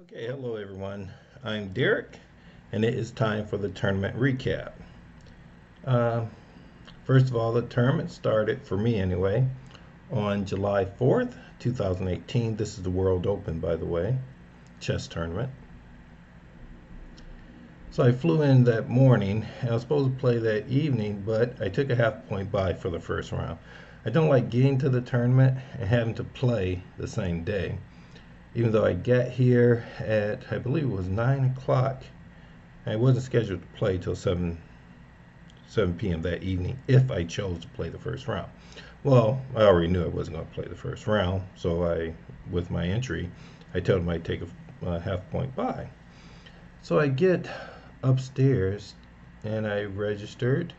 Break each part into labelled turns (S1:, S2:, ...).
S1: Okay, hello everyone. I'm Derek, and it is time for the tournament recap. Uh, First of all, the tournament started, for me anyway, on July 4th, 2018. This is the World Open, by the way, chess tournament. So I flew in that morning, and I was supposed to play that evening, but I took a half point bye for the first round. I don't like getting to the tournament and having to play the same day. Even though I got here at, I believe it was 9 o'clock, I wasn't scheduled to play till 7 p.m. that evening if I chose to play the first round. Well, I already knew I wasn't going to play the first round, so with my entry, I told them I'd take a half point bye. So I get upstairs and I registered,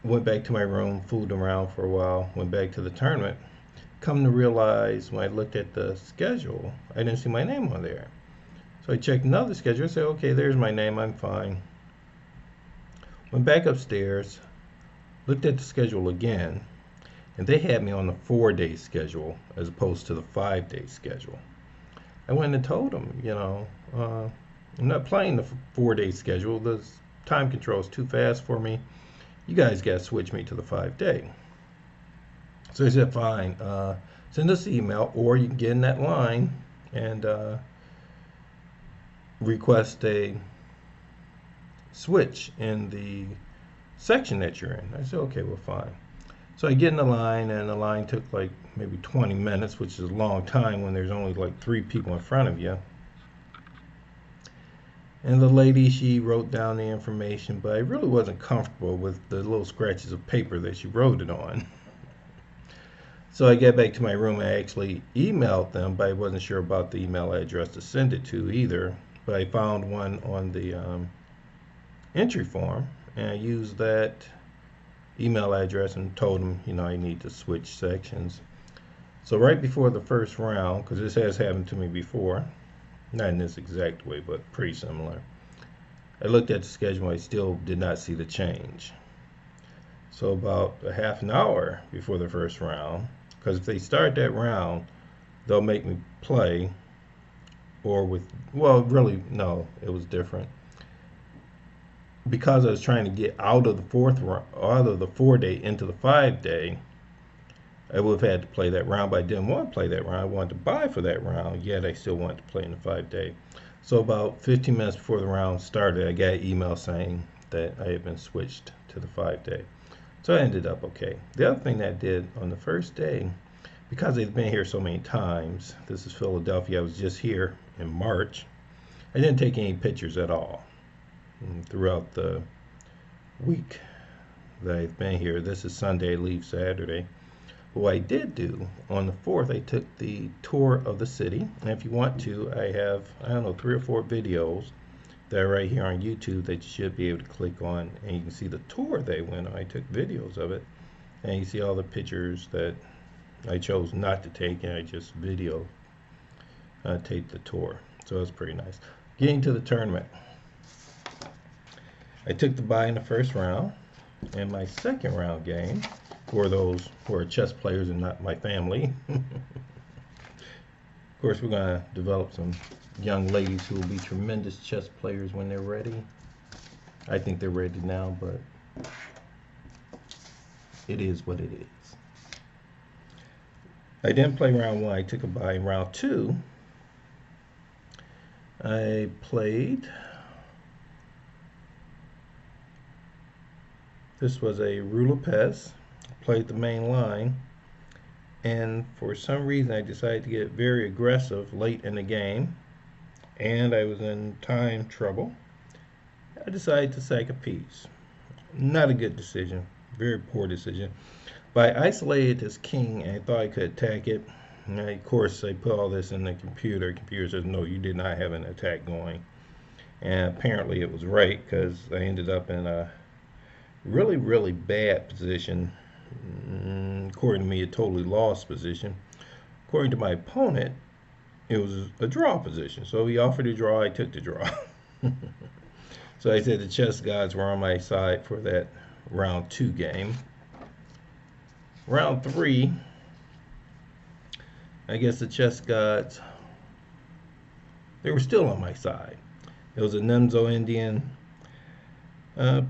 S1: went back to my room, fooled around for a while, went back to the tournament. Come to realize when I looked at the schedule, I didn't see my name on there. So I checked another schedule. I said, okay, there's my name. I'm fine. Went back upstairs, looked at the schedule again, and they had me on the 4-day schedule as opposed to the 5-day schedule. I went and told them, I'm not playing the 4-day schedule. The time control is too fast for me. You guys got to switch me to the 5-day. So they said, fine, send us an email, or you can get in that line and request a switch in the section that you're in. I said, okay, well, fine. So I get in the line, and the line took like maybe 20 minutes, which is a long time when there's only like 3 people in front of you. And the lady, she wrote down the information, but I really wasn't comfortable with the little scratches of paper that she wrote it on. So I get back to my room. I actually emailed them, but I wasn't sure about the email address to send it to either. But I found one on the entry form, and I used that email address and told them, I need to switch sections. So right before the first round, because this has happened to me before, not in this exact way, but pretty similar, I looked at the schedule. I still did not see the change. So about a half an hour before the first round, because if they start that round, they'll make me play, or well, really, no, it was different. Because I was trying to get out of the 4-day into the 5-day, I would have had to play that round, but I didn't want to play that round. I wanted to buy for that round, yet I still wanted to play in the 5-day. So about 15 minutes before the round started, I got an email saying that I had been switched to the 5-day. So I ended up okay. The other thing that I did on the first day, because they've been here so many times, this is Philadelphia, I was just here in March, I didn't take any pictures at all throughout the week that I've been here. This is Sunday, I leave Saturday. But what I did do, on the 4th, I took the tour of the city. And if you want to, I have, 3 or 4 videos that are right here on YouTube that you should be able to click on, and you can see the tour they went on. I took videos of it, and you see all the pictures that I chose not to take, and I just taped the tour. So it's pretty nice. Getting to the tournament, I took the bye in the first round, and my second round game, for those who are chess players and not my family. Of course, we're going to develop some young ladies who will be tremendous chess players when they're ready. I think they're ready now, but it is what it is. I didn't play round 1. I took a bye in round 2. I played. This was a Roulopez. Played the main line, and for some reason I decided to get very aggressive late in the game, and I was in time trouble. I decided to sack a piece. Not a good decision, very poor decision. But I isolated this king, and I thought I could attack it. And of course, I put all this in the computer. The computer says, no, you did not have an attack going. And apparently it was right, because I ended up in a really, really bad position. According to me, a totally lost position. According to my opponent, it was a draw position. So he offered a draw, I took the draw. So I said the chess gods were on my side for that round 2 game. Round 3, I guess the chess gods they were still on my side. It was a Nemzo Indian.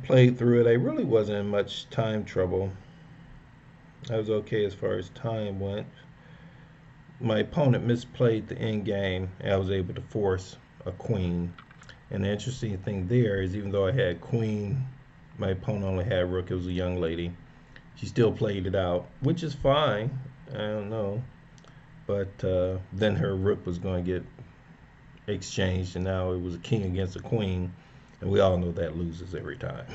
S1: Played through it. I really wasn't in much time trouble. I was okay as far as time went. My opponent misplayed the end game, and I was able to force a queen. And the interesting thing there is, even though I had queen, my opponent only had rook. It was a young lady. She still played it out, which is fine. I don't know, but then her rook was going to get exchanged, and now it was a king against a queen, and we all know that loses every time,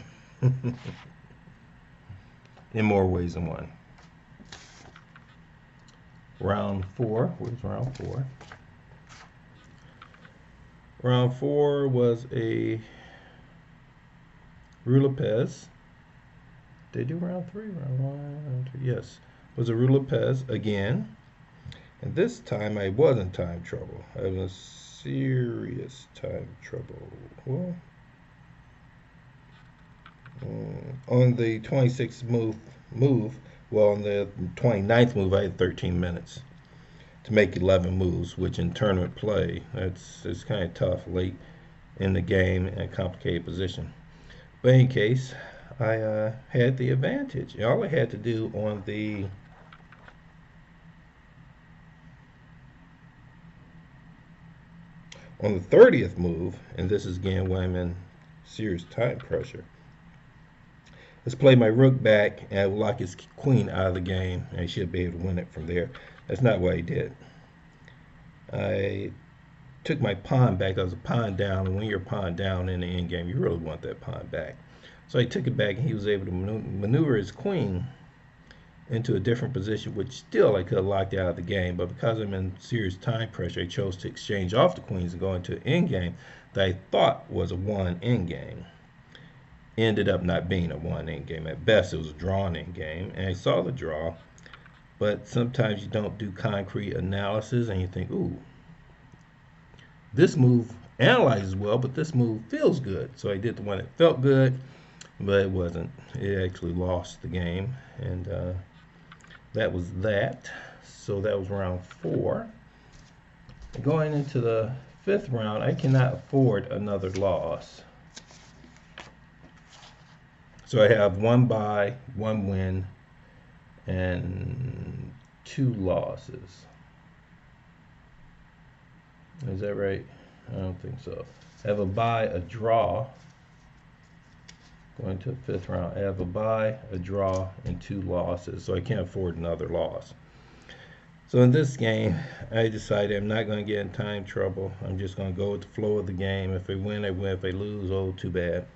S1: in more ways than one. Round four. Where's round four? Round four was a Roulopez. Did they do round three? Round one, round two? Yes. It was a Roulopez again. And this time I was in time trouble. I was in serious time trouble. Well, on the 26th move, well, on the 29th move, I had 13 minutes to make 11 moves, which in tournament play, it's kind of tough late in the game in a complicated position. But in any case, I had the advantage. All I had to do on the on the 30th move, and this is again when I'm in serious time pressure, let's play my rook back and I will lock his queen out of the game, and I should be able to win it from there. That's not what I did. I took my pawn back. I was a pawn down, and when you're a pawn down in the end game, you really want that pawn back. So I took it back, and he was able to maneuver his queen into a different position, which still I could have locked out of the game. But because I'm in serious time pressure, I chose to exchange off the queens and go into an end game that I thought was a one end game. Ended up not being a one end game. At best, it was a drawn end game, and I saw the draw. But sometimes you don't do concrete analysis, and you think, ooh, this move analyzes well, but this move feels good. So I did the one that felt good, but it wasn't. It actually lost the game, and that was that. So that was round four. Going into the fifth round, I cannot afford another loss. So I have one bye, one win, and two losses. Is that right? I don't think so. I have a bye, a draw. Going to the fifth round, I have a bye, a draw, and two losses, so I can't afford another loss. So in this game, I decided I'm not going to get in time trouble. I'm just going to go with the flow of the game. If I win, I win. If I lose, oh, too bad.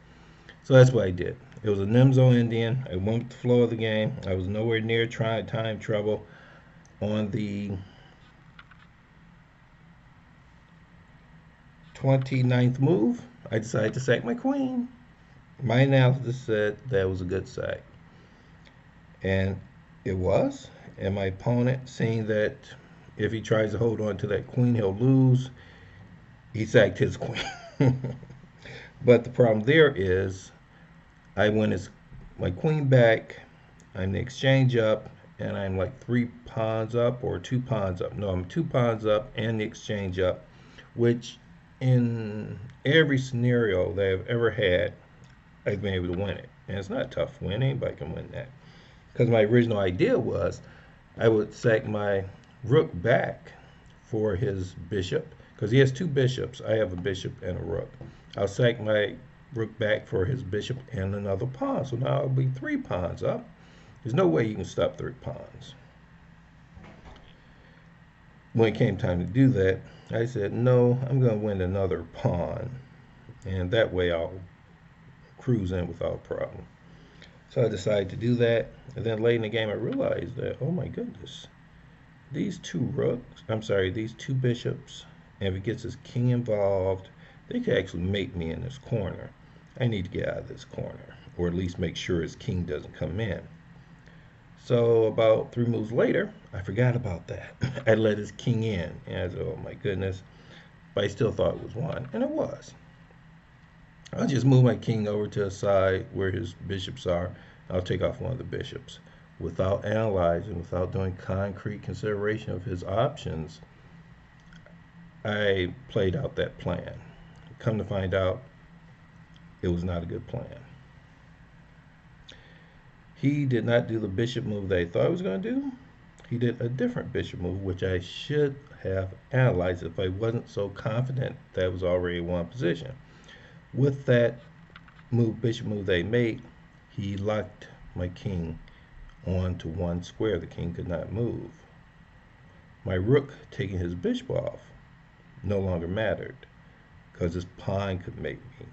S1: So that's what I did. It was a Nemzo Indian. I went with the flow of the game. I was nowhere near trying time trouble. On the 29th move, I decided to sack my queen. My analysis said that was a good sack. And it was. And my opponent, seeing that if he tries to hold on to that queen, he'll lose, he sacked his queen. But the problem there is I win my queen back, I'm the exchange up, and I'm like 3 pawns up or 2 pawns up. No, I'm 2 pawns up and the exchange up, which in every scenario that I've ever had, I've been able to win it. And it's not a tough win. Anybody can win that. Because my original idea was I would sack my rook back for his bishop, because he has 2 bishops. I have a bishop and a rook. I'll sack my rook back for his bishop and another pawn. So now it'll be 3 pawns up. There's no way you can stop 3 pawns. When it came time to do that, I said, no, I'm going to win another pawn. And that way I'll cruise in without a problem. So I decided to do that. And then late in the game, I realized that, oh my goodness, these 2 rooks, these 2 bishops, and if it gets his king involved, they could actually mate me in this corner. I need to get out of this corner, or at least make sure his king doesn't come in. So about 3 moves later, I forgot about that. I let his king in, and I said, oh my goodness, but I still thought it was 1, and it was. I'll just move my king over to the side where his bishops are. I'll take off one of the bishops. Without analyzing, without doing concrete consideration of his options, I just let him in. And I said, oh my goodness, but I still thought it was 1, and it was. I'll just move my king over to the side where his bishops are. I'll take off one of the bishops. Without analyzing, without doing concrete consideration of his options, I played out that plan. Come to find out, it was not a good plan. He did not do the bishop move that I thought he was going to do. He did a different bishop move, which I should have analyzed if I wasn't so confident that I was already in one position. With that move, bishop move they made, he locked my king onto one square. The king could not move. My rook taking his bishop off no longer mattered because his pawn could make me.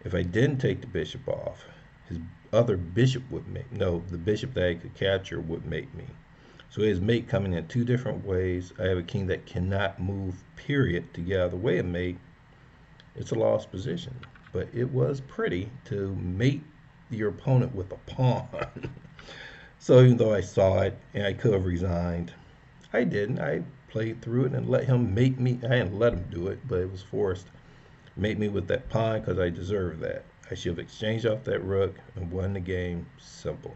S1: If I didn't take the bishop off, his other bishop would make, no, the bishop that I could capture would make me. So his mate coming in two different ways. I have a king that cannot move, period, to get out of the way of mate. It's a lost position. But it was pretty to mate your opponent with a pawn. So even though I saw it and I could have resigned, I didn't. I played through it and let him mate me. I didn't let him do it, but it was forced. Mate me with that pawn because I deserved that. I should have exchanged off that rook and won the game. Simple.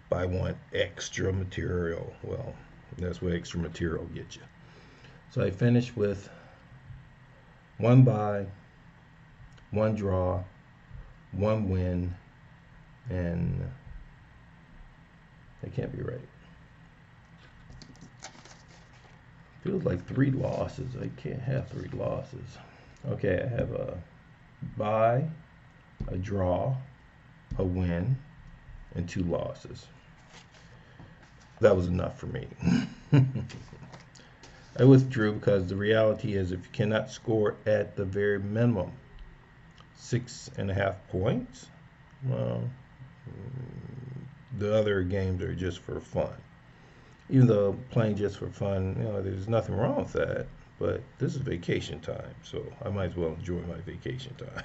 S1: But I want extra material. Well, that's what extra material gets you. So I finished with one bye, one draw, one win, and that can't be right. Feels like 3 losses. I can't have 3 losses. Okay, I have a bye, a draw, a win, and 2 losses. That was enough for me. I withdrew because the reality is if you cannot score at the very minimum 6.5 points, well, the other games are just for fun. Even though playing just for fun, there's nothing wrong with that. But this is vacation time, so I might as well enjoy my vacation time.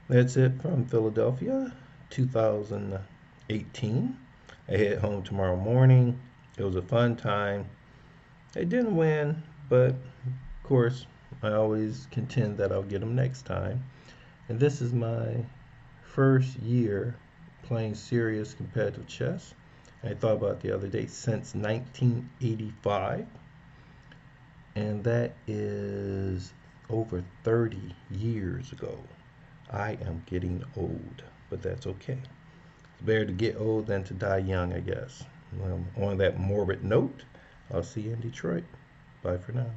S1: That's it from Philadelphia, 2018. I head home tomorrow morning. It was a fun time. I didn't win, but of course, I always contend that I'll get them next time. And this is my first year playing serious competitive chess. I thought about the other day, since 1985, and that is over 30 years ago. I am getting old, but that's okay. It's better to get old than to die young, I guess. On that morbid note, I'll see you in Detroit. Bye for now.